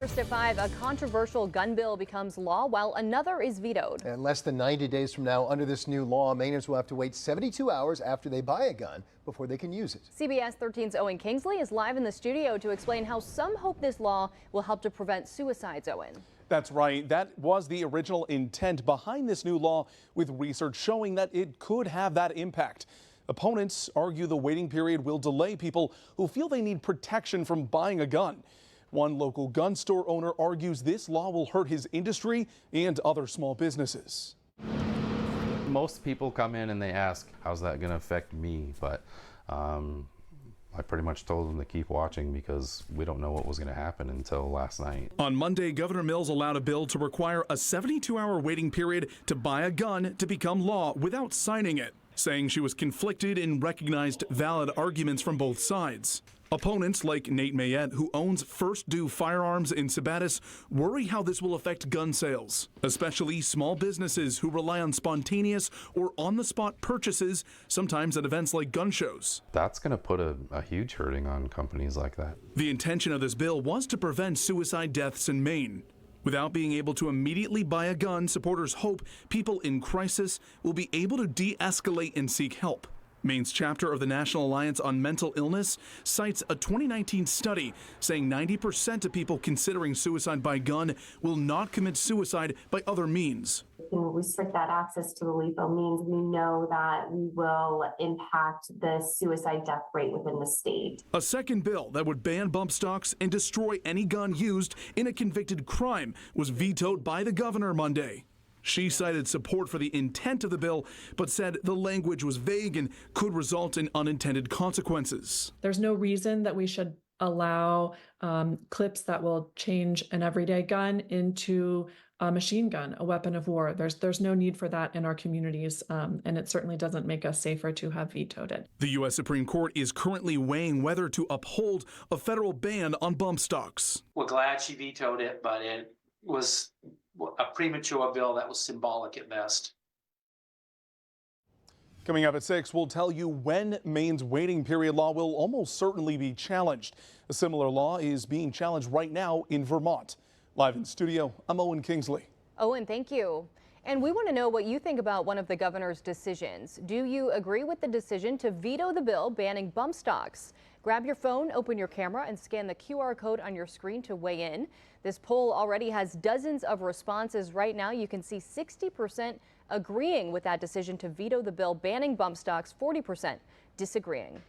First at 5, a controversial gun bill becomes law while another is vetoed. And less than 90 days from now, under this new law, Mainers will have to wait 72 hours after they buy a gun before they can use it. CBS 13's Owen Kingsley is live in the studio to explain how some hope this law will help to prevent suicides. Owen. That's right. That was the original intent behind this new law, with research showing that it could have that impact. Opponents argue the waiting period will delay people who feel they need protection from buying a gun. One local gun store owner argues this law will hurt his industry and other small businesses. Most people come in and they ask, how's that going to affect me? But I pretty much told them to keep watching because we don't know what was going to happen until last night. On Monday, Governor Mills allowed a bill to require a 72-hour waiting period to buy a gun to become law without signing it, saying she was conflicted and recognized valid arguments from both sides. Opponents like Nate Maillet, who owns First Due Firearms in Sabattus, worry how this will affect gun sales, especially small businesses who rely on spontaneous or on-the-spot purchases, sometimes at events like gun shows. That's going to put a huge hurting on companies like that. The intention of this bill was to prevent suicide deaths in Maine. Without being able to immediately buy a gun, supporters hope people in crisis will be able to de-escalate and seek help. Maine's chapter of the National Alliance on Mental Illness cites a 2019 study saying 90% of people considering suicide by gun will not commit suicide by other means. If we restrict that access to the lethal means, we know that we will impact the suicide death rate within the state. A second bill that would ban bump stocks and destroy any gun used in a convicted crime was vetoed by the governor Monday. She cited support for the intent of the bill, but said the language was vague and could result in unintended consequences. There's no reason that we should allow clips that will change an everyday gun into a machine gun, a weapon of war. There's no need for that in our communities, and it certainly doesn't make us safer to have vetoed it. The U.S. Supreme Court is currently weighing whether to uphold a federal ban on bump stocks. We're glad she vetoed it, but it was a premature bill that was symbolic at best. Coming up at 6, we'll tell you when Maine's waiting period law will almost certainly be challenged. A similar law is being challenged right now in Vermont. Live in studio, I'm Owen Kingsley. Owen, thank you. And we want to know what you think about one of the governor's decisions. Do you agree with the decision to veto the bill banning bump stocks? Grab your phone, open your camera, and scan the QR code on your screen to weigh in. This poll already has dozens of responses right now. You can see 60% agreeing with that decision to veto the bill banning bump stocks, 40% disagreeing.